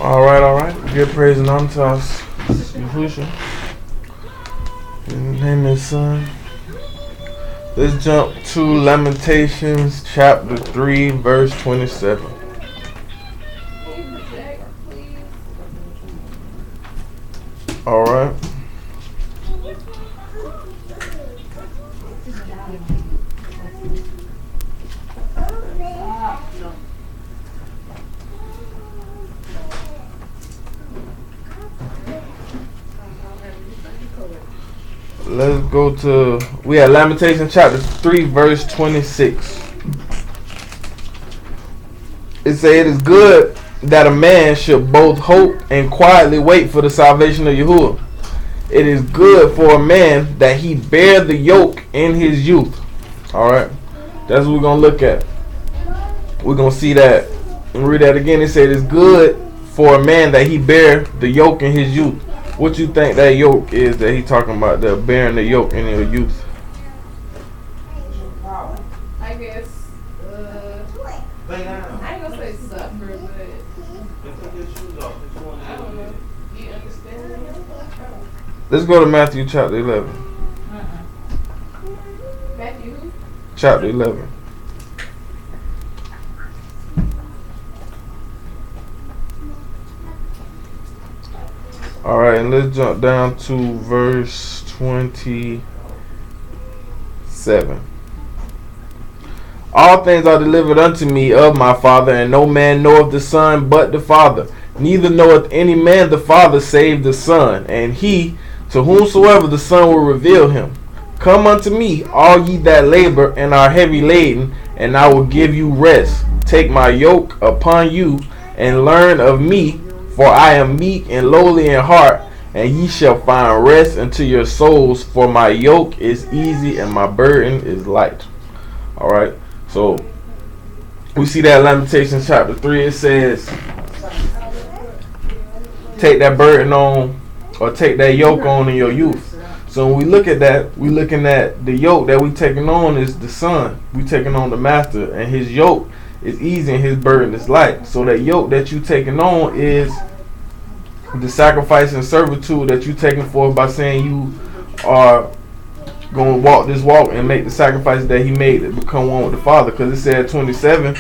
Alright. Give praise and honor to us. Yahushua. In the name of His Son. Let's jump to Lamentations chapter 3, verse 27. Alright. Let's go to, we have Lamentations chapter 3, verse 26. It says, it is good that a man should both hope and quietly wait for the salvation of Yahuwah. It is good for a man that he bear the yoke in his youth. Alright, that's what we're going to look at. We're going to see that and read that again. It said it's good for a man that he bear the yoke in his youth. What you think that yoke is that he talking about, the bearing the yoke in your youth? I guess, I ain't gonna say suffer, but I don't know. Do you understand? Let's go to Matthew chapter 11. Matthew? Chapter 11. Alright, and let's jump down to verse 27. All things are delivered unto me of my Father, and no man knoweth the Son but the Father. Neither knoweth any man the Father save the Son, and he to whomsoever the Son will reveal him. Come unto me, all ye that labor and are heavy laden, and I will give you rest. Take my yoke upon you, and learn of me, for I am meek and lowly in heart, and ye shall find rest unto your souls. For my yoke is easy and my burden is light. Alright, so we see that Lamentations chapter 3. It says, take that burden on, or take that yoke on in your youth. So when we look at that, we looking at the yoke that we taking on is the Son. We taking on the Master, and his yoke is easy and his burden is light. So that yoke that you taking on is the sacrifice and servitude that you taking forth by saying you are going to walk this walk and make the sacrifice that he made to become one with the Father. Because it said 27,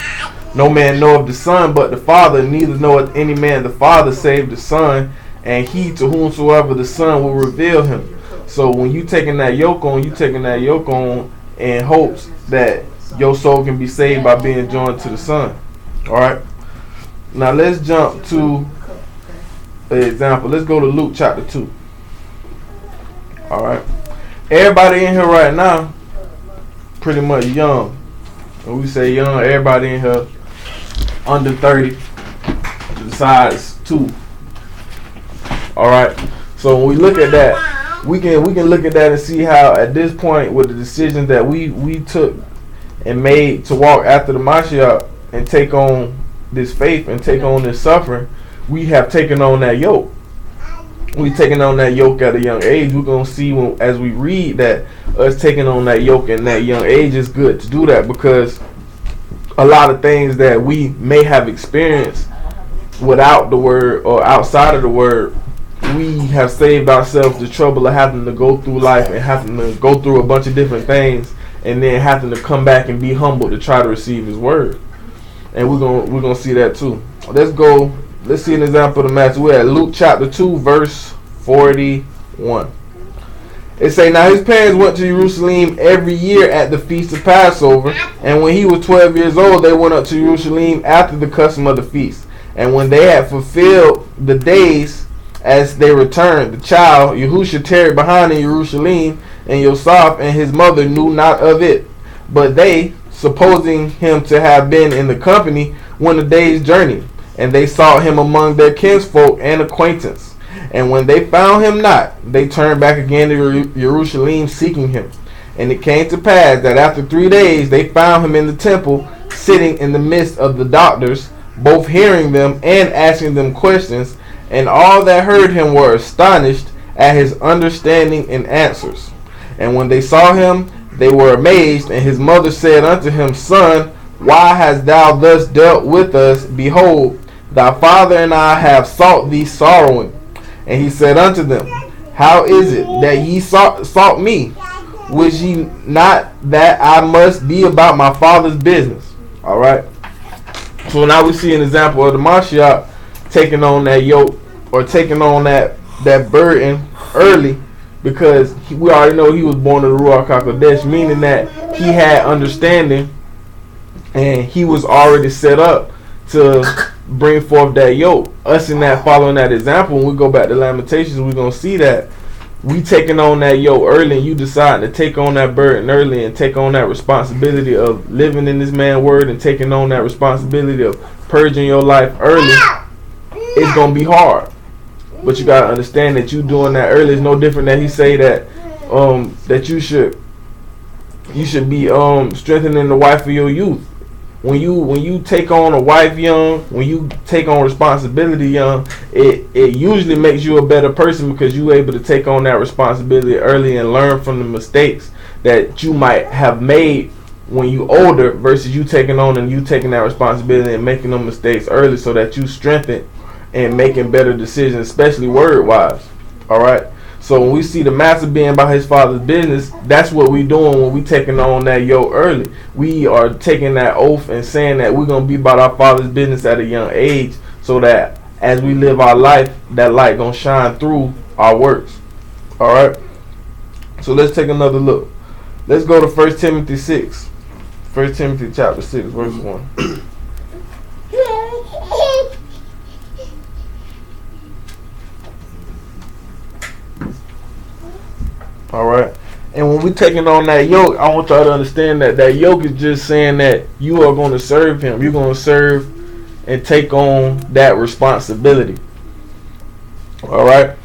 no man knoweth the Son but the Father, neither knoweth any man the Father save the Son, and he to whomsoever the Son will reveal him. So when you taking that yoke on, you taking that yoke on in hopes that your soul can be saved by being joined to the Son. Alright. Now let's jump to an example. Let's go to Luke chapter 2. Alright. Everybody in here right now pretty much young. When we say young, everybody in here under 30 besides 2. Alright. So when we look at that, we can look at that and see how at this point with the decision that we took and made to walk after the Mashiach and take on this faith and take on this suffering, we have taken on that yoke. We taking on that yoke at a young age. We're going to see as we read that us taking on that yoke in that young age is good to do that, because a lot of things that we may have experienced without the word or outside of the word, we have saved ourselves the trouble of having to go through life and having to go through a bunch of different things and then having to come back and be humble to try to receive his word. And we're gonna see that too. Let's see an example of the master. We're at Luke chapter 2, verse 41. It say, now his parents went to Jerusalem every year at the feast of Passover, and when he was 12 years old, they went up to Jerusalem after the custom of the feast. And when they had fulfilled the days as they returned, the child Yahushua tarried behind in Jerusalem, and Yosef and his mother knew not of it. But they, supposing him to have been in the company, went a day's journey, and they sought him among their kinsfolk and acquaintance. And when they found him not, they turned back again to Jerusalem seeking him. And it came to pass that after 3 days they found him in the temple, sitting in the midst of the doctors, both hearing them and asking them questions. And all that heard him were astonished at his understanding and answers. And when they saw him, they were amazed. And his mother said unto him, Son, why hast thou thus dealt with us? Behold, Thy father and I have sought thee sorrowing. And he said unto them, How is it that ye sought me? Wish ye not that I must be about my father's business? Alright. So now we see an example of the Mashiach taking on that yoke, or taking on that burden early, because we already know he was born of the Ruach HaKodesh, meaning that he had understanding and he was already set up to bring forth that yoke. Us in that, following that example, when we go back to Lamentations, we're going to see that we taking on that yoke early, and you deciding to take on that burden early and take on that responsibility of living in this man's word and taking on that responsibility of purging your life early. It's going to be hard. But you got to understand that you doing that early is no different than he say that that you should be strengthening the wife of your youth. When you take on a wife young, when you take on responsibility young, it usually makes you a better person, because you're able to take on that responsibility early and learn from the mistakes that you might have made when you older, versus you taking that responsibility and making them mistakes early, so that you strengthen and making better decisions, especially word wise. All right. So when we see the master being about his father's business, that's what we doing when we taking on that yoke early. We are taking that oath and saying that we're going to be about our father's business at a young age, so that as we live our life, that light going to shine through our works. All right. So let's take another look. Let's go to 1 Timothy 6. 1 Timothy chapter 6, verse 1. Alright. And when we're taking on that yoke, I want y'all to understand that that yoke is just saying that you are going to serve him. You're going to serve and take on that responsibility. Alright.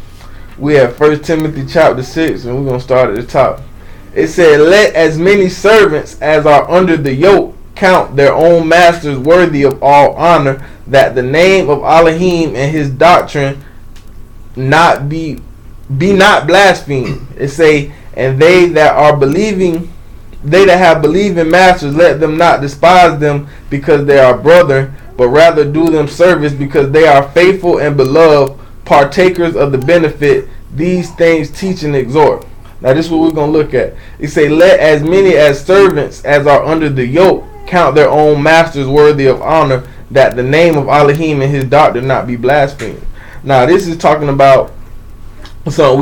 We have 1 Timothy chapter 6, and we're going to start at the top. It said, Let as many servants as are under the yoke count their own masters worthy of all honor, that the name of Elohim and his doctrine not be not blasphemed. It say, and they that have believing masters, let them not despise them because they are brethren, but rather do them service because they are faithful and beloved, partakers of the benefit. These things teach and exhort. Now this is what we're going to look at. It say, let as many as servants as are under the yoke count their own masters worthy of honor, that the name of Elohim and his doctrine not be blasphemed. Now this is talking about something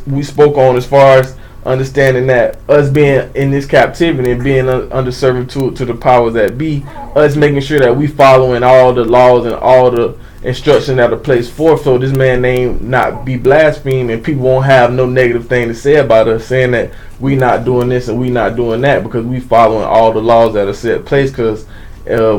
we spoke on, as far as understanding that us being in this captivity and being under servitude to the powers that be, us making sure that we following all the laws and all the instructions that are placed forth, so this man's name not be blasphemed, and people won't have no negative thing to say about us, saying that we not doing this and we not doing that, because we following all the laws that are set in place, because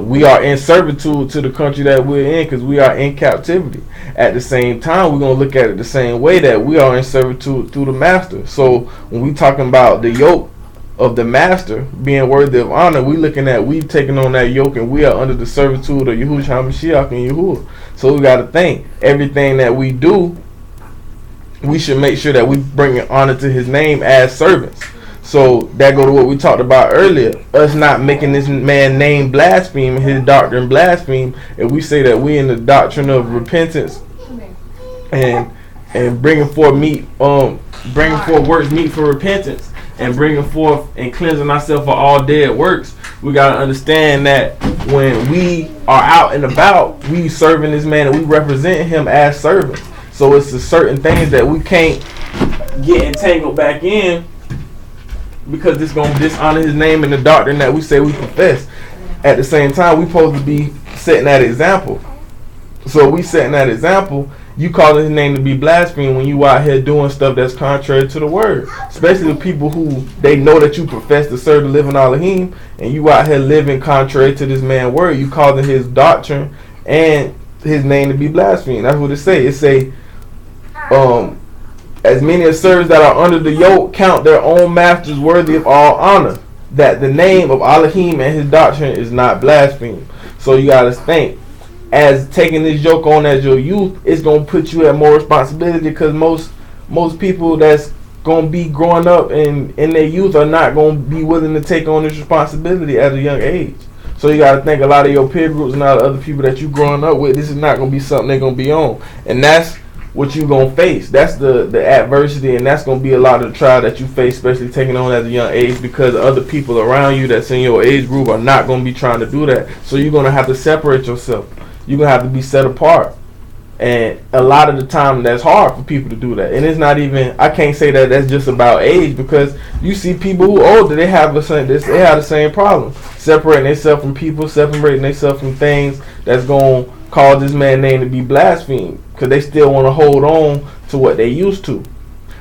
we are in servitude to the country that we're in, because we are in captivity. At the same time, we're going to look at it the same way, that we are in servitude through the master. So when we talking about the yoke of the master being worthy of honor, we looking at, we've taken on that yoke, and we are under the servitude of Yahushua HaMashiach and Yahuwah. So we got to think, everything that we do, we should make sure that we bring honor to his name as servants. So that go to what we talked about earlier, us not making this man name blaspheme, his doctrine blaspheme. If we say that we in the doctrine of repentance and bringing forth works meet for repentance, and bringing forth and cleansing ourselves for all dead works, we got to understand that when we are out and about, we serving this man and we represent him as servants. So it's the certain things that we can't get entangled back in, because it's going to dishonor his name and the doctrine that we say we profess. At the same time, we supposed to be setting that example. So we setting that example, you calling his name to be blasphemed when you out here doing stuff that's contrary to the word. Especially the people who, they know that you profess to serve the living Elohim, and you out here living contrary to this man's word. You calling his doctrine and his name to be blasphemed. That's what it say. It say, as many as servants that are under the yoke count their own masters worthy of all honor, that the name of Elohim and his doctrine is not blasphemed. So you got to think, as taking this yoke on as your youth, it's going to put you at more responsibility, because most people that's going to be growing up in their youth are not going to be willing to take on this responsibility at a young age. So you got to think a lot of your peer groups and all the other people that you growing up with, this is not going to be something they're going to be on. And that's what you going to face. That's the adversity, and that's going to be a lot of the trial that you face, especially taking on at a young age, because other people around you that's in your age group are not going to be trying to do that. So you're going to have to separate yourself. You're going to have to be set apart. And a lot of the time, that's hard for people to do that. And it's not even, I can't say that that's just about age, because you see people who are older, they have the same problem. Separating themselves from people, separating themselves from things that's going to cause this man's name to be blasphemed, because they still want to hold on to what they used to.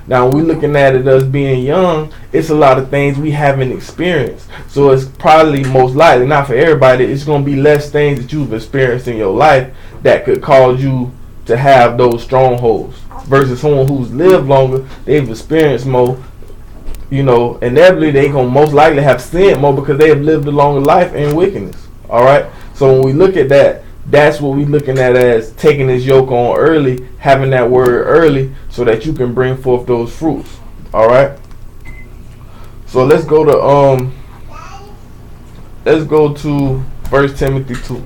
Now, when we're looking at it as being young, it's a lot of things we haven't experienced. So it's probably most likely, not for everybody, it's going to be less things that you've experienced in your life that could cause you to have those strongholds, versus someone who's lived longer, they've experienced more. Inevitably they gonna most likely have sinned more because they have lived a longer life in wickedness. All right. So when we look at that, that's what we're looking at as taking this yoke on early, having that word early, so that you can bring forth those fruits. All right. So let's go to 1 Timothy 2.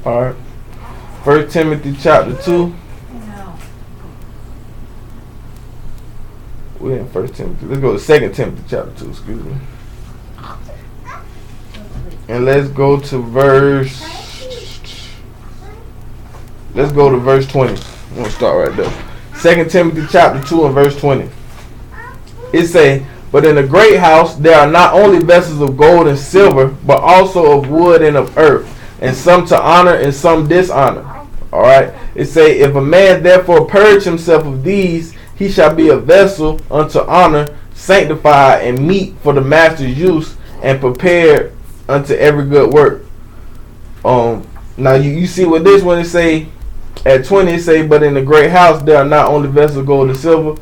All right. 1 Timothy chapter 2. We're in 1 Timothy. Let's go to 2 Timothy chapter 2, excuse me. And let's go to verse 20. I'm going to start right there. 2 Timothy chapter 2 and verse 20. It say, "But in a great house there are not only vessels of gold and silver, but also of wood and of earth, and some to honor and some dishonor." All right. It say, "If a man therefore purge himself of these, he shall be a vessel unto honor, sanctified and meet for the master's use, and prepared unto every good work." Now you see what this one is say at 20. It say, "But in the great house there are not only vessels of gold and silver."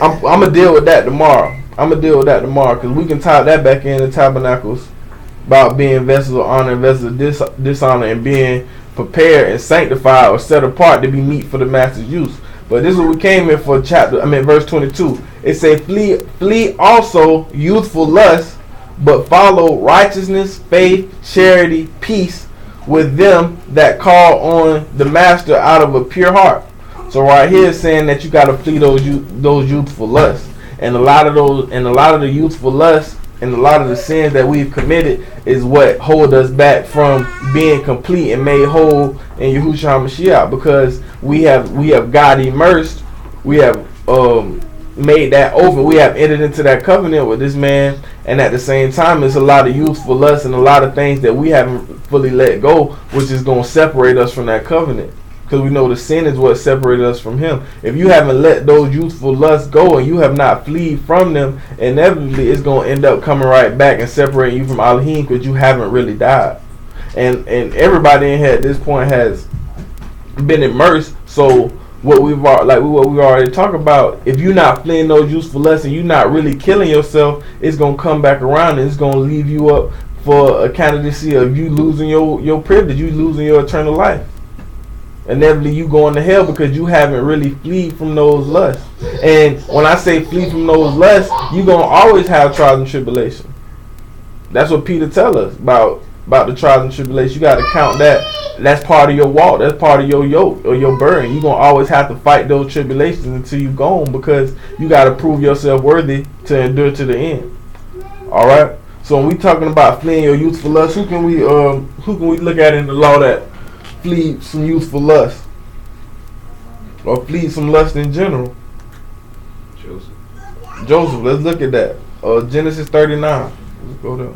I'm gonna deal with that tomorrow. Because we can tie that back in the tabernacles about being vessels of honor and vessels of dishonor, and being prepared and sanctified or set apart to be meet for the master's use. But this is what we came in for verse 22. It say, flee also youthful lust, but follow righteousness, faith, charity, peace with them that call on the master out of a pure heart. So right here it's saying that you got to flee those youthful lusts. And a lot of the youthful lusts and a lot of the sins that we've committed is what hold us back from being complete and made whole in Yahushua HaMashiach, because we have God immersed, we have made that over, we have entered into that covenant with this man, and at the same time it's a lot of youthful lust and a lot of things that we haven't fully let go, which is going to separate us from that covenant. Because we know the sin is what separated us from him. If you haven't let those youthful lusts go and you have not fled from them, inevitably it's going to end up coming right back and separating you from Elohim, because you haven't really died. And everybody in here at this point has been immersed. So what we've already talked about, if you're not fleeing those youthful lusts and you're not really killing yourself, it's going to come back around and it's going to leave you up for a candidacy of you losing your privilege, you losing your eternal life. Inevitably you going to hell because you haven't really fled from those lusts. And when I say flee from those lusts, you're going to always have trials and tribulation. That's what Peter tells us about the trials and tribulation. You got to count that. That's part of your walk. That's part of your yoke or your burden. You're going to always have to fight those tribulations until you're gone, because you got to prove yourself worthy to endure to the end. All right. So when we talking about fleeing your youthful lust, who can we look at in the law that flee some youthful lust, or flee some lust in general? Joseph. Let's look at that. Genesis 39. Let's go there.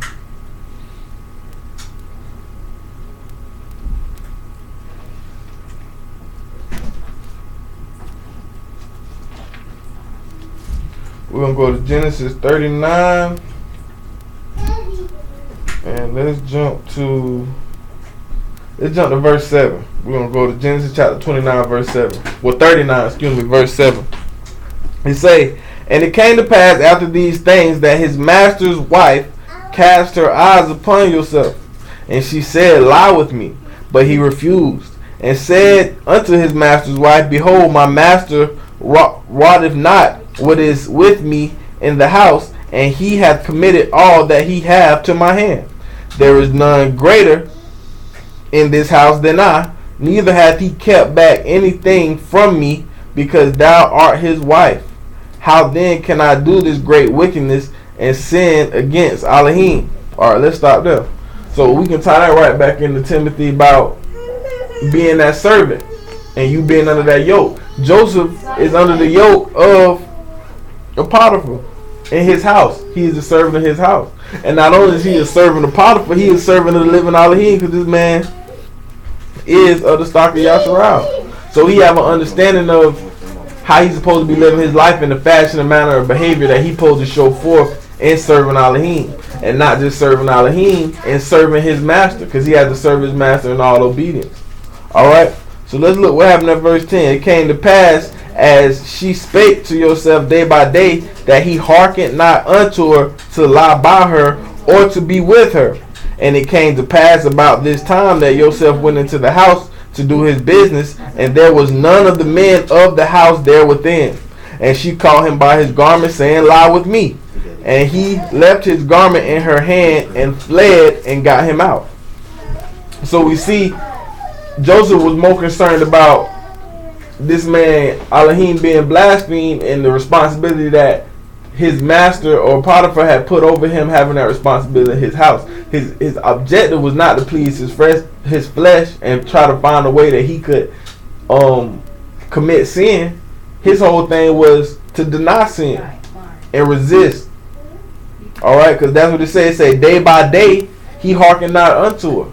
We're going to go to Genesis 39. And let's jump to verse 7. We're going to go to Genesis chapter 29, verse 7. Well, 39, verse 7. It say, "And it came to pass after these things that his master's wife cast her eyes upon Joseph, and she said, Lie with me. But he refused, and said unto his master's wife, Behold, my master wotteth not what is with me in the house, and he hath committed all that he hath to my hand. There is none greater in this house than I, neither hath he kept back anything from me, because thou art his wife. How then can I do this great wickedness and sin against Elohim? Alright, let's stop there. So we can tie that right back into Timothy about being that servant and you being under that yoke. Joseph is under the yoke of Potiphar in his house. He is a servant of his house. And not only is he a servant of Potiphar, he is a servant of the living Elohim, because this man is of the stock of Yasharal. So he have an understanding of how he's supposed to be living his life in the fashion and manner of behavior that he's supposed to show forth in serving Elohim. And not just serving Elohim, and serving his master, because he had to serve his master in all obedience. Alright, so let's look what happened at verse 10. It came to pass, as she spake to yourself day by day, that he hearkened not unto her to lie by her, or to be with her. And it came to pass about this time that Joseph went into the house to do his business, and there was none of the men of the house there within. And she caught him by his garment, saying, Lie with me. And he left his garment in her hand and fled and got him out. So we see Joseph was more concerned about this man Elohim being blasphemed and the responsibility that his master or Potiphar had put over him, having that responsibility in his house. His objective was not to please his flesh and try to find a way that he could commit sin. His whole thing was to deny sin and resist. Alright, because that's what it says. It say day by day he hearkened not unto her.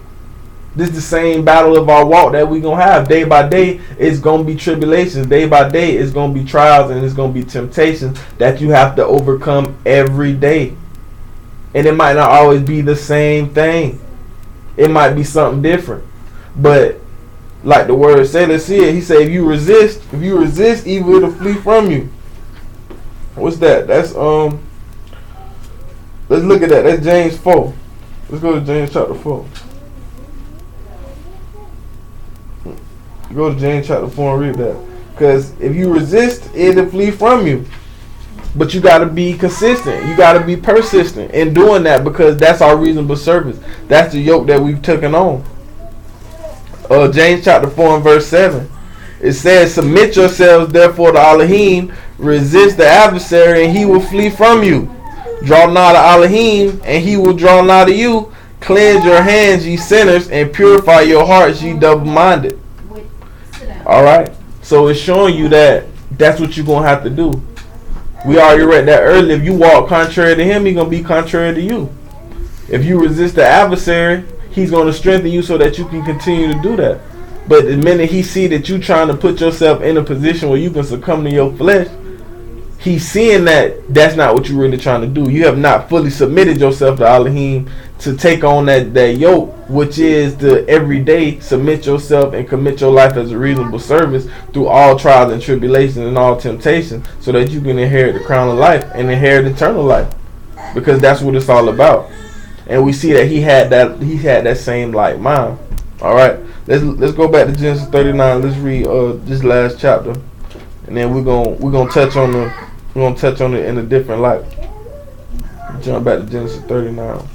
This is the same battle of our walk that we're going to have. Day by day, it's going to be tribulations. Day by day, it's going to be trials and it's going to be temptations that you have to overcome every day. And it might not always be the same thing. It might be something different. But like the word said, let's see it. He said, if you resist evil, it'll flee from you. What's that? That's let's look at that. That's James 4. Let's go to James chapter 4. Go to James chapter 4 and read that. Because if you resist, it'll flee from you. But you got to be consistent. You got to be persistent in doing that, because that's our reasonable service. That's the yoke that we've taken on. James chapter 4 and verse 7. It says, Submit yourselves therefore to Elohim, resist the adversary, and he will flee from you. Draw nigh to Elohim, and he will draw nigh to you. Cleanse your hands, ye sinners, and purify your hearts, ye double-minded. Alright, so it's showing you that that's what you're going to have to do. We already read that earlier. If you walk contrary to him, he's going to be contrary to you. If you resist the adversary, he's going to strengthen you so that you can continue to do that. But the minute he see that you trying to put yourself in a position where you can succumb to your flesh, he's seeing that that's not what you're really trying to do. You have not fully submitted yourself to Elohim to take on that yoke, which is to every day submit yourself and commit your life as a reasonable service through all trials and tribulations and all temptations, so that you can inherit the crown of life and inherit eternal life, because that's what it's all about. And we see that he had that same like mind. All right, let's go back to Genesis 39. Let's read this last chapter, and then we're gonna touch on it in a different light. Jump back to Genesis 39.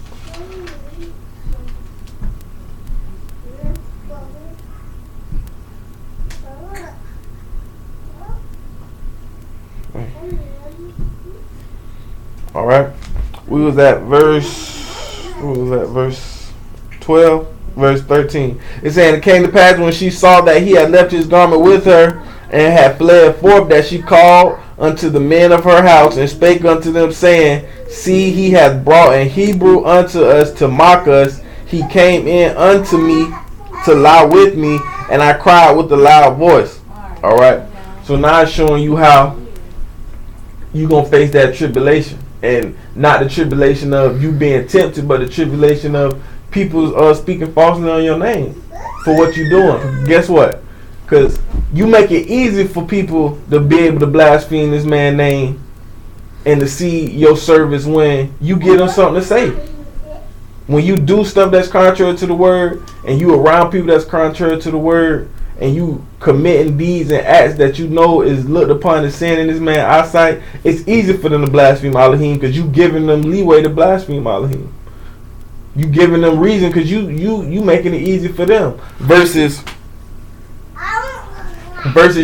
All right, we was at verse 12, verse 13. It saying, it came to pass when she saw that he had left his garment with her and had fled forth, that she called unto the men of her house and spake unto them, saying, See, he hath brought an Hebrew unto us to mock us. He came in unto me to lie with me, and I cried with a loud voice. All right, so now it's showing you how you gonna face that tribulation. And not the tribulation of you being tempted, but the tribulation of people speaking falsely on your name for what you're doing. Guess what? Because you make it easy for people to be able to blaspheme this man's name and to see your service when you give them something to say. When you do stuff that's contrary to the word, and you around people that's contrary to the word, and you committing deeds and acts that you know is looked upon as sin in this man's eyesight, it's easy for them to blaspheme Elohim, because you giving them leeway to blaspheme Elohim. You giving them reason because you making it easy for them versus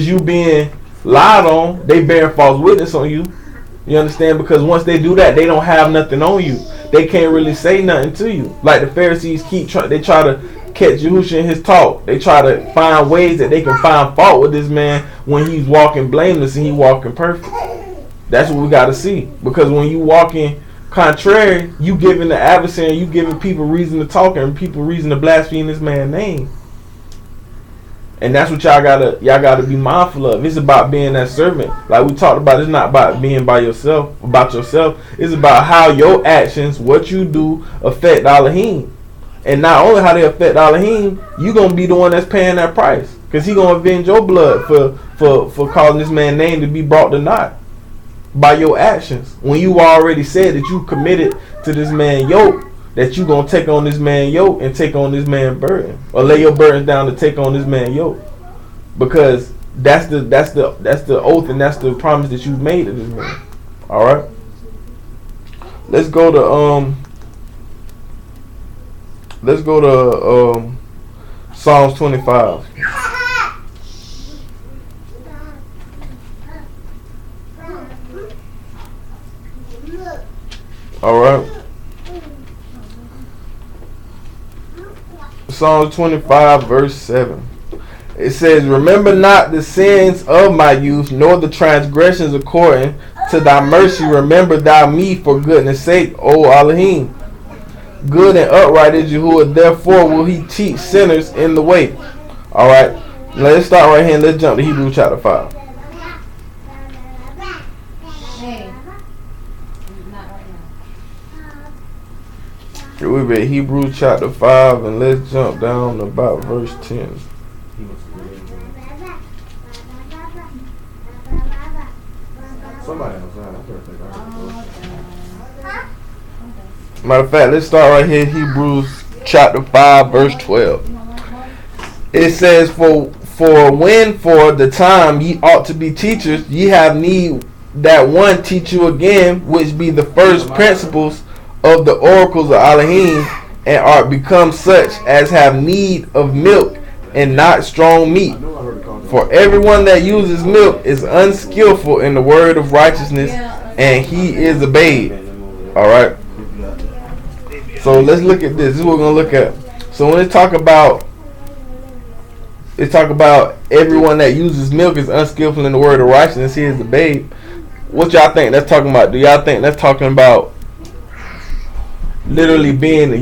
you being lied on. They bearing false witness on you. You understand? Because once they do that, they don't have nothing on you. They can't really say nothing to you. Like the Pharisees they try to catch Yahushua in his talk. They try to find ways that they can find fault with this man when he's walking blameless and he walking perfect. That's what we got to see. Because when you walking contrary, you giving the adversary, you giving people reason to talk and people reason to blaspheme this man's name. And that's what y'all gotta be mindful of. It's about being that servant. Like we talked about, it's not about being about yourself. It's about how your actions, what you do, affect Elohim. And not only how they affect Elohim, you gonna be the one that's paying that price. Cause he gonna avenge your blood for causing this man's name to be brought to naught by your actions. When you already said that you committed to this man's yoke, that you gonna take on this man's yoke and take on this man's burden, or lay your burdens down to take on this man's yoke, because that's the oath and that's the promise that you've made to this man. All right, let's go to Psalms 25. All right. Psalms 25 verse 7. It says, remember not the sins of my youth, nor the transgressions according to thy mercy. Remember thou me for goodness sake, O Elohim. Good and upright is Yahuwah, therefore will he teach sinners in the way. Alright, let's start right here and let's jump to Hebrews chapter 5. We read Hebrews chapter 5 and let's jump down to about verse 10. Matter of fact, let's start right here, Hebrews chapter 5 verse 12. It says, For when for the time ye ought to be teachers, ye have need that one teach you again, which be the first principles of the oracles of Elohim, and are become such as have need of milk and not strong meat. For everyone that uses milk is unskillful in the word of righteousness, and he is a babe. Alright. So let's look at this. This is what we're going to look at. So when it talk about everyone that uses milk is unskillful in the word of righteousness, he is a babe. What y'all think that's talking about? Do y'all think that's talking about literally being a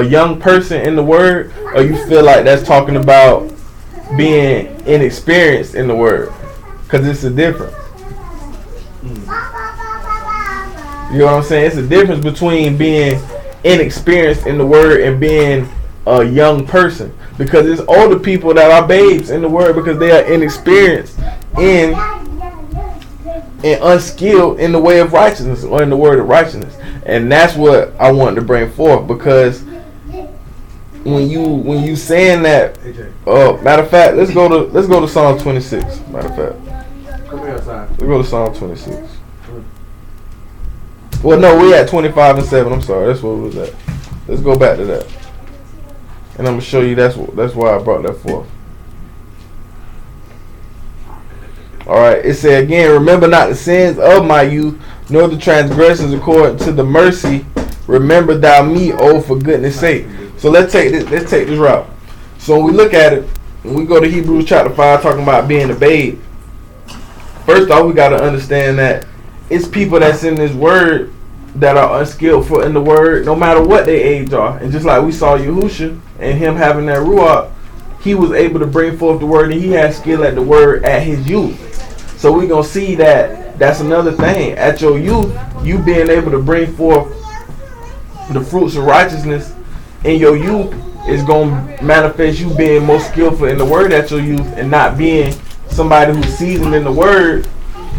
young person in the word, or you feel like that's talking about being inexperienced in the word? Because it's a difference. You know what I'm saying? It's a difference between being inexperienced in the word and being a young person. Because it's older people that are babes in the word because they are inexperienced and unskilled in the way of righteousness or in the word of righteousness. And that's what I wanted to bring forth, because when you saying that, matter of fact, let's go to Psalm 26. Matter of fact, come here outside. Let's go to Psalm 26. Well, no, we at 25 and 7. I'm sorry, that's what it was at. Let's go back to that, and I'm gonna show you that's why I brought that forth. All right, it said again, remember not the sins of my youth, nor the transgressions according to the mercy. Remember thou me, oh, for goodness sake. So let's take this route. So when we look at it, when we go to Hebrews chapter 5, talking about being a babe, first off, we got to understand that it's people that's in this word that are unskillful in the word, no matter what their age are. And just like we saw Yahushua and him having that ruach, he was able to bring forth the word, and he had skill at the word at his youth. So we're going to see that that's another thing. At your youth, you being able to bring forth the fruits of righteousness in your youth is going to manifest you being more skillful in the word at your youth, and not being somebody who's seasoned in the word,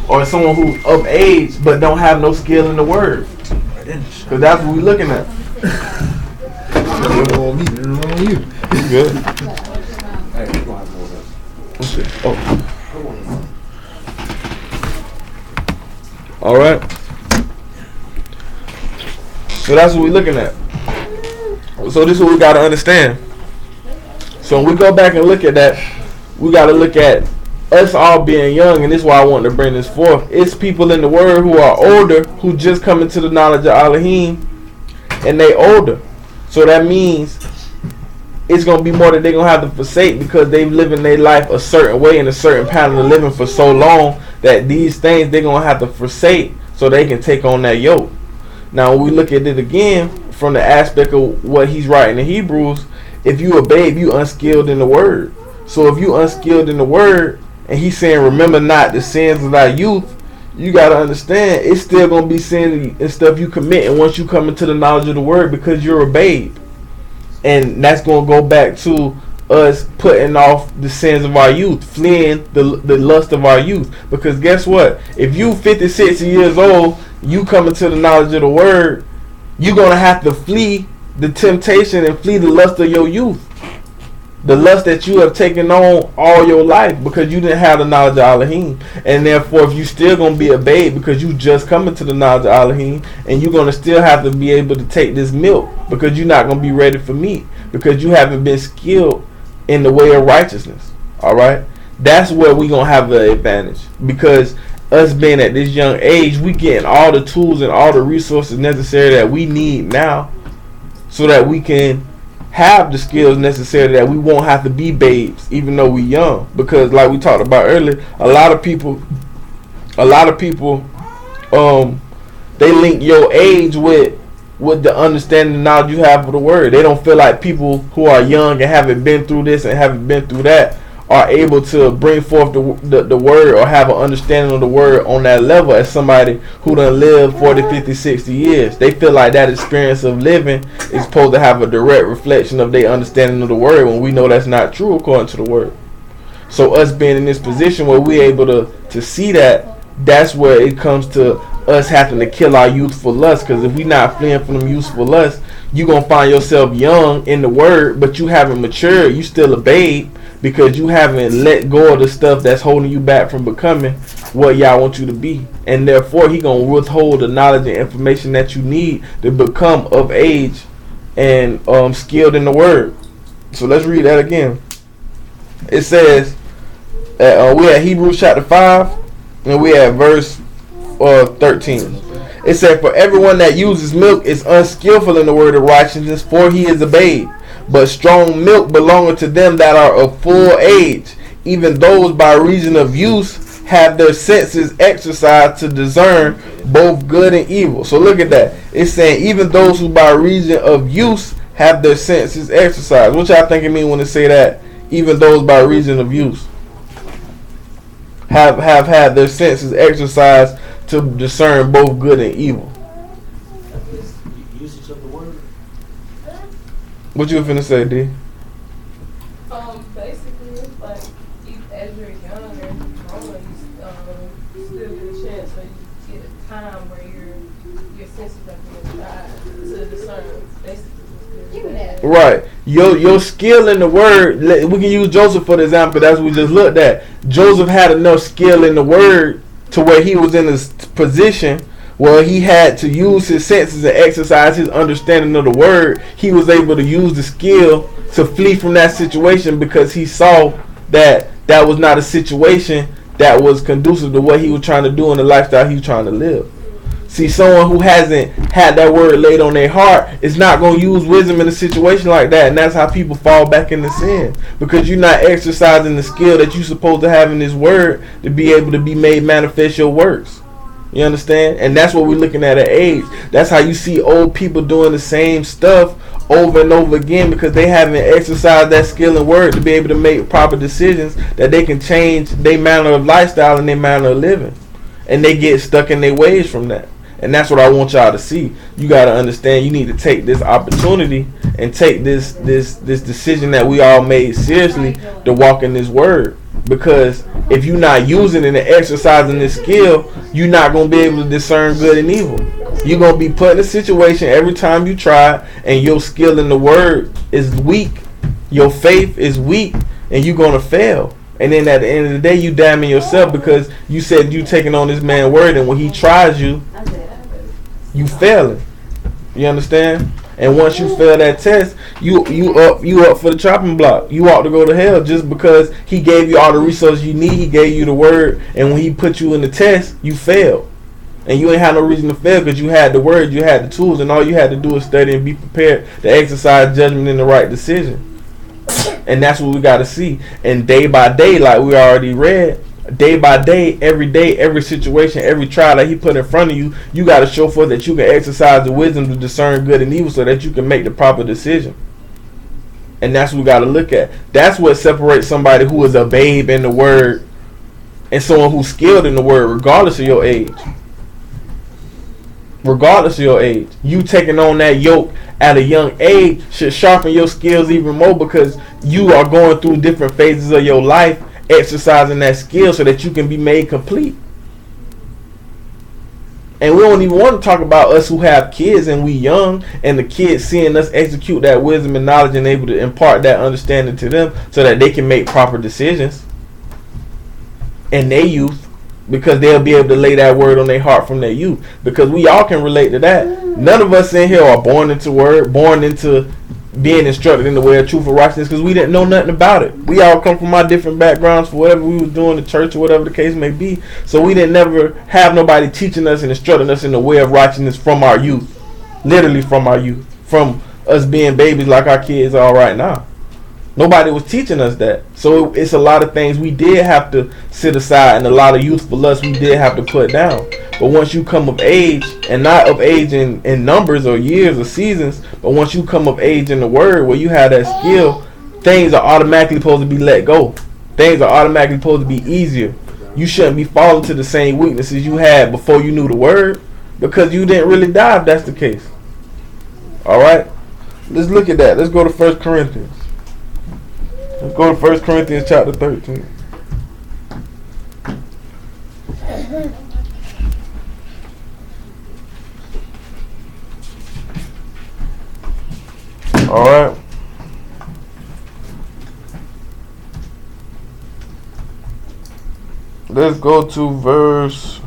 or someone who's of age but don't have no skill in the word. Because that's what we're looking at. You good? Oh. All right. So that's what we're looking at. So this is what we got to understand. So when we go back and look at that, we got to look at us all being young, and this is why I want to bring this forth. It's people in the Word who are older, who just come into the knowledge of Elohim, and they older. So that means it's going to be more that they're going to have to forsake, because they've living their life a certain way in a certain pattern of living for so long that these things they're going to have to forsake so they can take on that yoke. Now when we look at it again from the aspect of what he's writing in Hebrews, if you a babe, you unskilled in the Word. So if you unskilled in the Word, and he's saying, remember not the sins of thy youth, you got to understand, it's still going to be sin and stuff you commit. And once you come into the knowledge of the Word, because you're a babe. And that's going to go back to us putting off the sins of our youth, fleeing the lust of our youth. Because guess what? If you 56 years old, you come into the knowledge of the Word, you're going to have to flee the temptation and flee the lust of your youth. The lust that you have taken on all your life because you didn't have the knowledge of Elohim. And therefore, if you still going to be a babe because you just coming to the knowledge of Elohim, and you're going to still have to be able to take this milk because you're not going to be ready for meat because you haven't been skilled in the way of righteousness. Alright? That's where we're going to have an advantage, because us being at this young age, we getting all the tools and all the resources necessary that we need now so that we can have the skills necessary, that we won't have to be babes even though we young. Because like we talked about earlier, a lot of people they link your age with the understanding and knowledge you have of the Word. They don't feel like people who are young and haven't been through this and haven't been through that are able to bring forth the Word or have an understanding of the Word on that level as somebody who done lived 40, 50, 60 years. They feel like that experience of living is supposed to have a direct reflection of their understanding of the Word, when we know that's not true according to the Word. So us being in this position where we're able to see that, that's where it comes to us having to kill our youthful lust. Because if we're not fleeing from them youthful lust, you're going to find yourself young in the Word, but you haven't matured. You still a babe, because you haven't let go of the stuff that's holding you back from becoming what y'all want you to be. And therefore, he going to withhold the knowledge and information that you need to become of age and skilled in the Word. So let's read that again. It says, we at Hebrews chapter 5, and we at verse 13. It said, for everyone that uses milk is unskillful in the word of righteousness, for he is a babe. But strong milk belongeth to them that are of full age, even those by reason of use have their senses exercised to discern both good and evil. So look at that. It's saying even those who by reason of use have their senses exercised. What y'all think it mean when it say that? Even those by reason of use have had their senses exercised to discern both good and evil. Usage of the word. What you finna say, D? Basically, it's like as you're young and growing, you still get a chance, or you get a time where your senses are being tried to discern basically what's good and bad. Right. Your skill in the Word, we can use Joseph for the example. That's what we just looked at. Joseph had enough skill in the Word to where he was in a position where he had to use his senses and exercise his understanding of the Word. He was able to use the skill to flee from that situation, because he saw that that was not a situation that was conducive to what he was trying to do in the lifestyle he was trying to live. See, someone who hasn't had that Word laid on their heart is not going to use wisdom in a situation like that. And that's how people fall back into sin, because you're not exercising the skill that you're supposed to have in this Word to be able to be made manifest your works. You understand? And that's what we're looking at age. That's how you see old people doing the same stuff over and over again, because they haven't exercised that skill and Word to be able to make proper decisions that they can change their manner of lifestyle and their manner of living. And they get stuck in their ways from that. And that's what I want y'all to see. You got to understand, you need to take this opportunity and take this decision that we all made seriously to walk in this Word. Because if you're not using it and exercising this skill, you're not going to be able to discern good and evil. You're going to be put in a situation every time you try, and your skill in the Word is weak, your faith is weak, and you're going to fail. And then at the end of the day, you damning yourself, because you said you taking on this man's word, and when he tries you, you failing. You understand? And once you fail that test, you up for the chopping block. You ought to go to hell just because he gave you all the resources you need. He gave you the word, and when he put you in the test, you failed. And you ain't had no reason to fail because you had the word, you had the tools, and all you had to do is study and be prepared to exercise judgment in the right decision. And that's what we got to see. And day by day, like we already read, day by day, every situation, every trial that he put in front of you, you got to show forth that you can exercise the wisdom to discern good and evil so that you can make the proper decision. And that's what we got to look at. That's what separates somebody who is a babe in the word and someone who's skilled in the word, regardless of your age. Regardless of your age, you taking on that yoke at a young age should sharpen your skills even more because you are going through different phases of your life, exercising that skill so that you can be made complete. And we don't even want to talk about us who have kids and we young, and the kids seeing us execute that wisdom and knowledge and able to impart that understanding to them so that they can make proper decisions in their youth. Because they'll be able to lay that word on their heart from their youth. Because we all can relate to that. None of us in here are born into word, born into being instructed in the way of truth or righteousness because we didn't know nothing about it. We all come from our different backgrounds for whatever we was doing in the church or whatever the case may be. So we didn't never have nobody teaching us and instructing us in the way of righteousness from our youth. Literally from our youth. From us being babies like our kids are right now. Nobody was teaching us that. So it's a lot of things we did have to sit aside, and a lot of youthful lust we did have to put down. But once you come of age, and not of age in numbers or years or seasons, but once you come of age in the word where you have that skill, things are automatically supposed to be let go. Things are automatically supposed to be easier. You shouldn't be falling to the same weaknesses you had before you knew the word, because you didn't really die if that's the case. Alright? Let's look at that. Let's go to 1 Corinthians. Let's go to 1 Corinthians chapter 13. Alright. Let's go to verse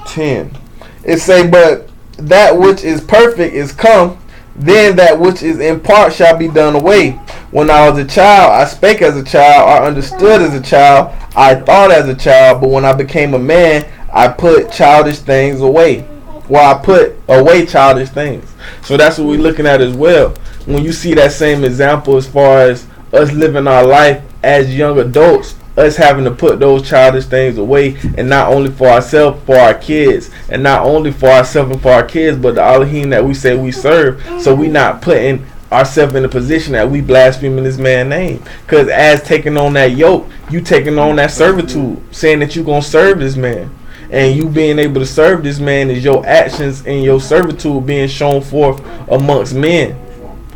10. It say, but that which is perfect is come, then that which is in part shall be done away. When I was a child, I spake as a child, I understood as a child, I thought as a child, but when I became a man, I put childish things away. Well, I put away childish things. So that's what we're looking at as well. When you see that same example as far as us living our life as young adults, us having to put those childish things away, and not only for ourselves, for our kids, and not only for ourselves and for our kids, but the Elohim that we say we serve. So we not putting ourselves in a position that we blaspheming this man's name. Because as taking on that yoke, you taking on that servitude, saying that you're going to serve this man. And you being able to serve this man is your actions and your servitude being shown forth amongst men.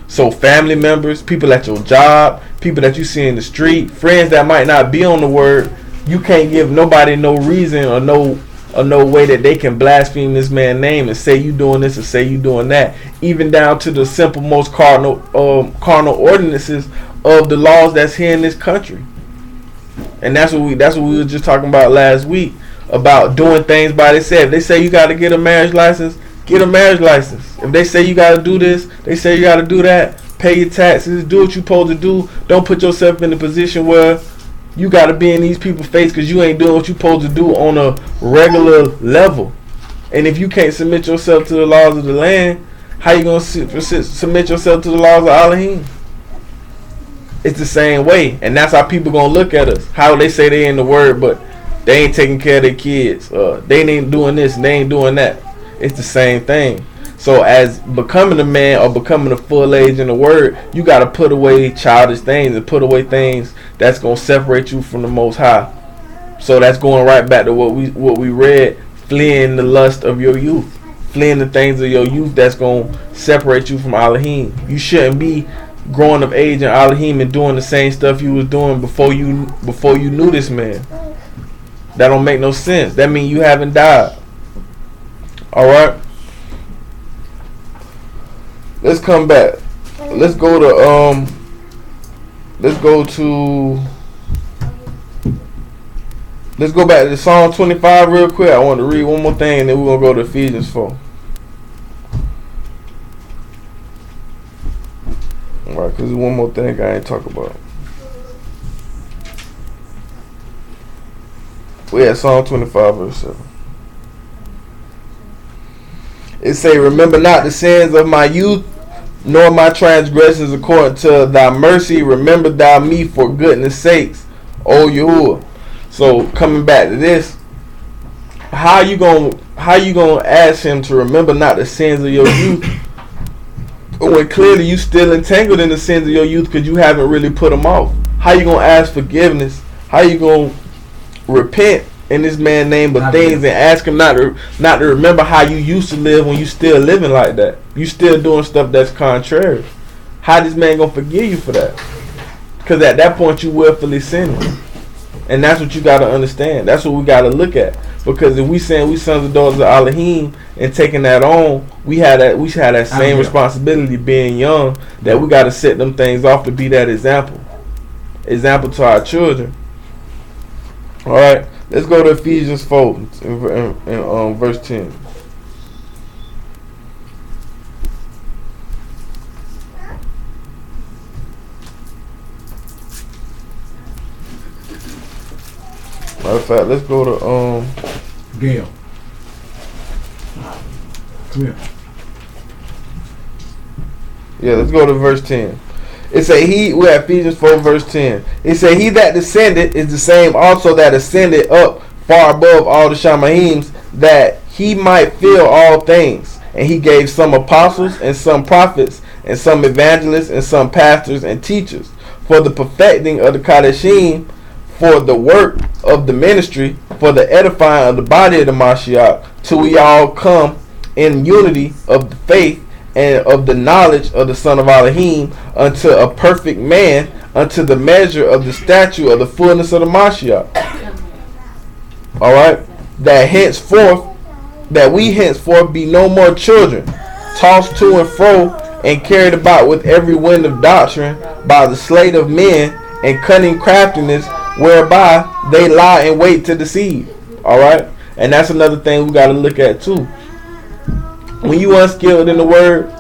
So family members, people at your job, people that you see in the street, friends that might not be on the word, you can't give nobody no reason or no way that they can blaspheme this man's name and say you doing this and say you doing that. Even down to the simple most carnal ordinances of the laws that's here in this country. And that's what we were just talking about last week, about doing things by themselves. If they say you got to get a marriage license, get a marriage license. If they say you got to do this, they say you got to do that. Pay your taxes, do what you're supposed to do. Don't put yourself in a position where you got to be in these people's face because you ain't doing what you're supposed to do on a regular level. And if you can't submit yourself to the laws of the land, how you going to submit yourself to the laws of Elohim? It's the same way. And that's how people going to look at us. How they say they in the word, but they ain't taking care of their kids. They ain't doing this and they ain't doing that. It's the same thing. So as becoming a man or becoming a full age in the word, you got to put away childish things and put away things that's going to separate you from the Most High. So that's going right back to what we read, fleeing the lust of your youth, fleeing the things of your youth that's going to separate you from Elohim. You shouldn't be growing of age in Elohim and doing the same stuff you was doing before you knew this man. That don't make no sense. That means you haven't died. All right. Let's come back. Let's go to Let's go back to Psalm 25 real quick. I want to read one more thing, and then we're going to go to Ephesians 4. Alright, because there's one more thing I ain't talk about. We at Psalm 25 verse 7. It say, remember not the sins of my youth, nor my transgressions according to thy mercy. Remember thou me for goodness sakes, O Yahuwah. So coming back to this, how you gonna ask him to remember not the sins of your youth when clearly you still entangled in the sins of your youth because you haven't really put them off? How you gonna ask forgiveness? How you gonna repent in this man's name of things and ask him not to remember how you used to live when you still living like that? You still doing stuff that's contrary. How this man gonna forgive you for that? Because at that point you willfully sinning. And that's what you got to understand. That's what we got to look at. Because if we saying we sons and daughters of Elohim and taking that on, we had that same responsibility being young, that we got to set them things off to be that example to our children. All right, let's go to Ephesians 4 in verse 10. Matter of fact, let's go to Gail. Come here. Yeah, let's go to verse 10. It say we're at Ephesians 4 verse 10. It say he that descended is the same also that ascended up far above all the Shamahims, that he might fill all things. And he gave some apostles and some prophets and some evangelists and some pastors and teachers for the perfecting of the Kadeshim, for the work of the ministry, for the edifying of the body of the Mashiach, till we all come in unity of the faith and of the knowledge of the Son of Elohim, unto a perfect man, unto the measure of the stature of the fullness of the Mashiach. Alright? That we henceforth be no more children, tossed to and fro, and carried about with every wind of doctrine, by the sleight of men, and cunning craftiness, whereby they lie in wait to deceive. Alright? And that's another thing we got to look at too. When you unskilled in the word,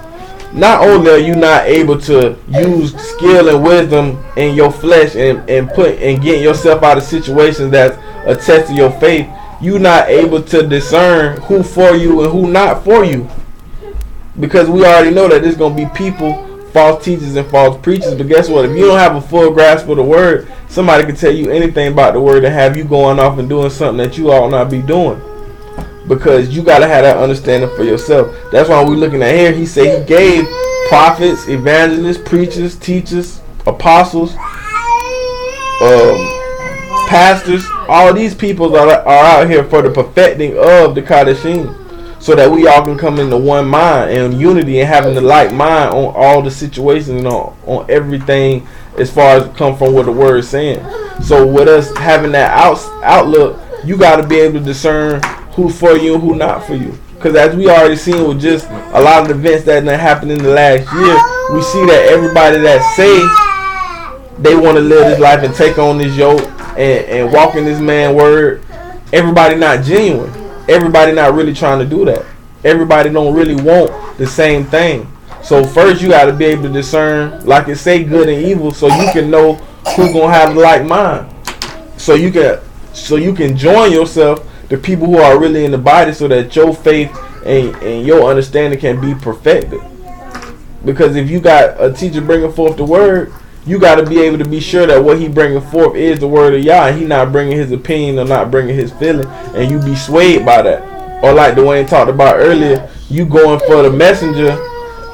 not only are you not able to use skill and wisdom in your flesh and getting yourself out of situations that attest to your faith, you not able to discern who for you and who not for you. Because we already know that there's going to be people, false teachers and false preachers. But guess what? If you don't have a full grasp of the word, somebody can tell you anything about the word and have you going off and doing something that you ought not be doing. Because you got to have that understanding for yourself. That's why we're looking at here. He said he gave prophets, evangelists, preachers, teachers, apostles, pastors. All these people are out here for the perfecting of the Kadeshim, so that we all can come into one mind and unity and having the like mind on all the situations and on everything as far as come from what the word is saying. So with us having that outlook, you got to be able to discern who's for you and who not for you. Because as we already seen with just a lot of the events that happened in the last year, we see that everybody that say they want to live this life and take on this yoke and walk in this man word, everybody not genuine. Everybody not really trying to do that. Everybody don't really want the same thing. So first you got to be able to discern, like it say, good and evil, so you can know who's gonna have the like mind. So you can join yourself to people who are really in the body, so that your faith and your understanding can be perfected. Because if you got a teacher bringing forth the word, you got to be able to be sure that what he bringing forth is the word of Yah, and he not bringing his opinion or not bringing his feeling, and you be swayed by that. Or like Dwayne talked about earlier, you going for the messenger,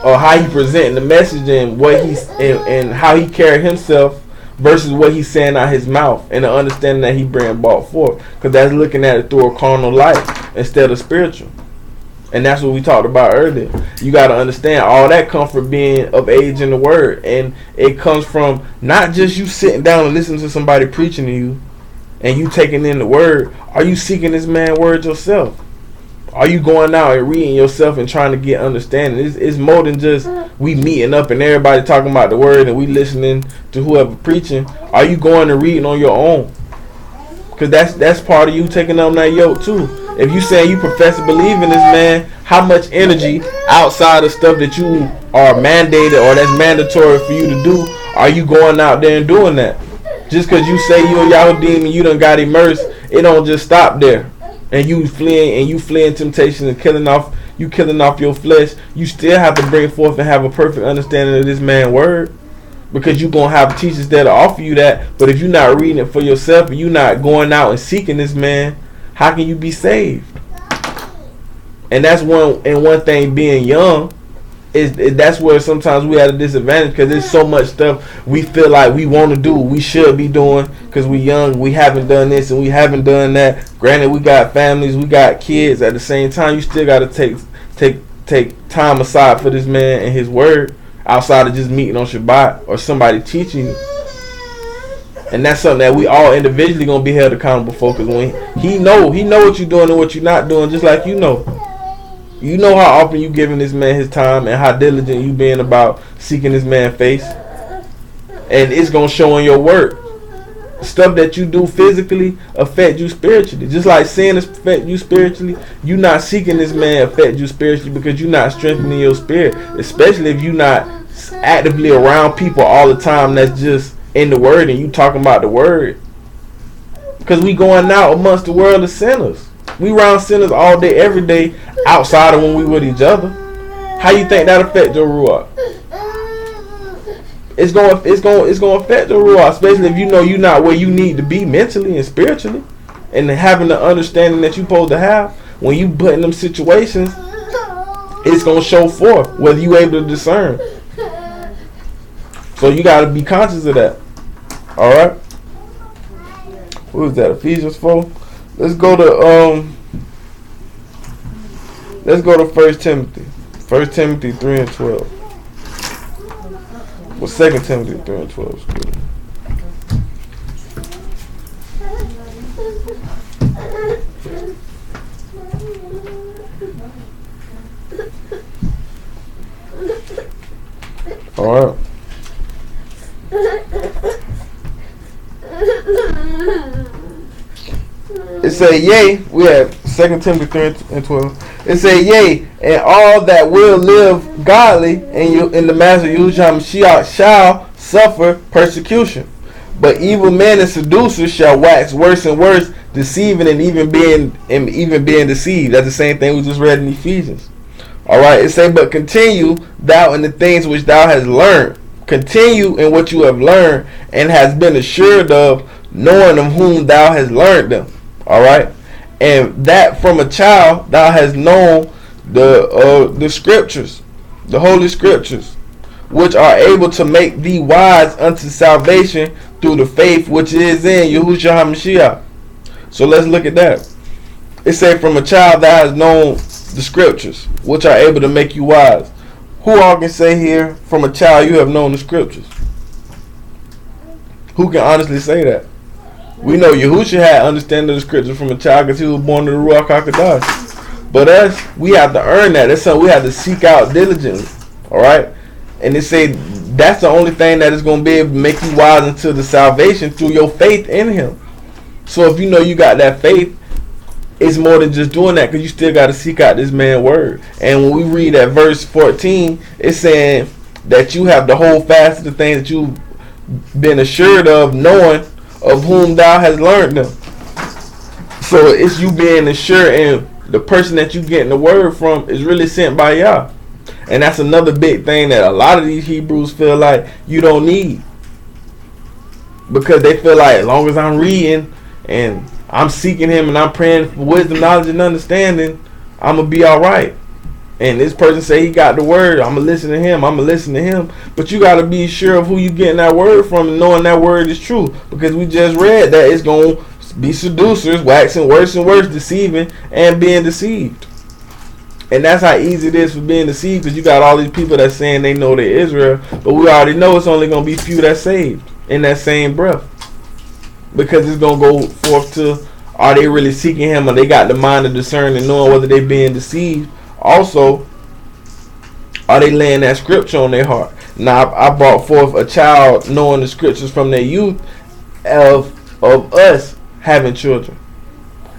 or how he presenting the message and what he's and how he carry himself versus what he's saying out his mouth, and the understanding that he brought forth. Because that's looking at it through a carnal light instead of spiritual. And that's what we talked about earlier. You got to understand all that comes from being of age in the word. And it comes from not just you sitting down and listening to somebody preaching to you and you taking in the word. Are you seeking this man's word yourself? Are you going out and reading yourself and trying to get understanding? It's more than just we meeting up and everybody talking about the word and we listening to whoever preaching. Are you going and reading on your own? Cause that's part of you taking on that yoke too. If you saying you profess to believe in this man, how much energy outside of stuff that you are mandated or that's mandatory for you to do, are you going out there and doing that? Just cause you say you a Yahudi and you done got immersed, it don't just stop there. And you fleeing temptation and killing off your flesh. You still have to bring forth and have a perfect understanding of this man's word. Because you're going to have teachers that will offer you that. But if you're not reading it for yourself and you're not going out and seeking this man, how can you be saved? And that's one thing being young, that's where sometimes we have a disadvantage, because there's so much stuff we feel like we want to do, we should be doing, because we young, we haven't done this and we haven't done that. Granted, we got families, we got kids. At the same time, you still got to take time aside for this man and his word, outside of just meeting on Shabbat or somebody teaching you. And that's something that we all individually gonna be held accountable for, because when he know what you're doing and what you're not doing, just like you know how often you giving this man his time and how diligent you being about seeking this man's face, and it's gonna show in your work. Stuff that you do physically affect you spiritually. Just like sin affect you spiritually, you not seeking this man affect you spiritually, because you're not strengthening your spirit, especially if you're not actively around people all the time that's just in the word and you talking about the word. Because we going out amongst the world of sinners. We around sinners all day, every day, outside of when we with each other. How you think that affect your ruach? It's gonna affect your ruach, especially if you know you're not where you need to be mentally and spiritually, and having the understanding that you're supposed to have. When you put in them situations, it's gonna show forth whether you able to discern. So you gotta be conscious of that. All right. What was that? Ephesians 4. Let's go to 1 Timothy. 1 Timothy 3 and 12. Well, 2 Timothy 3 and 12 is good. All right. It say, yea, we have 2 Timothy 3 and 12. It say, yea, and all that will live godly in the master Yahushua Mashiach shall suffer persecution. But evil men and seducers shall wax worse and worse, deceiving and even being deceived. That's the same thing we just read in Ephesians. All right, it say, but continue thou in the things which thou hast learned. Continue in what you have learned and has been assured of, knowing of whom thou hast learned them. All right, and that from a child thou hast known the scriptures, the holy scriptures, which are able to make thee wise unto salvation through the faith which is in Yahushua HaMashiach. So let's look at that. It say, from a child thou hast known the scriptures, which are able to make you wise. Who all can say here, from a child you have known the scriptures? Who can honestly say that? We know Yahushua had understanding of the scriptures from a child because he was born to the Ruach HaKodesh. But us, we have to earn that. That's something we have to seek out diligently. Alright? And they say that's the only thing that is going to be able to make you wise unto the salvation through your faith in him. So if you know you got that faith, it's more than just doing that, because you still got to seek out this man's word. And when we read at verse 14, it's saying that you have to hold fast to the things that you've been assured of, knowing of whom thou hast learned them. So it's you being assured, and the person that you getting the word from is really sent by Yah. And that's another big thing that a lot of these Hebrews feel like you don't need, because they feel like as long as I'm reading and I'm seeking him and I'm praying for wisdom, knowledge, and understanding, I'm going to be all right. And this person say he got the word, I'm going to listen to him. But you got to be sure of who you getting that word from and knowing that word is true. Because we just read that it's going to be seducers, waxing worse and worse, deceiving and being deceived. And that's how easy it is for being deceived, because you got all these people that's saying they know they're Israel, but we already know it's only going to be few that's saved in that same breath. Because it's going to go forth to, are they really seeking him, or they got the mind to discern and knowing whether they being deceived. Also, are they laying that scripture on their heart? Now, I brought forth a child knowing the scriptures from their youth of us having children,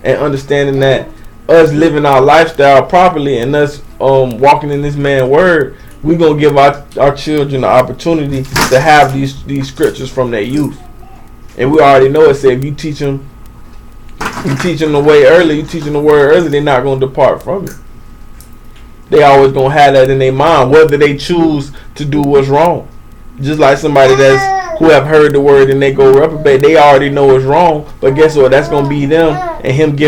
and understanding that us living our lifestyle properly and us walking in this man's word, we gonna give our children the opportunity to have these scriptures from their youth. And we already know it said if you teach them the way early, you teach them the word early, they're not gonna depart from it. They always gonna have that in their mind, whether they choose to do what's wrong. Just like somebody who have heard the word and they go reprobate, they already know it's wrong. But guess what? That's gonna be them and him giving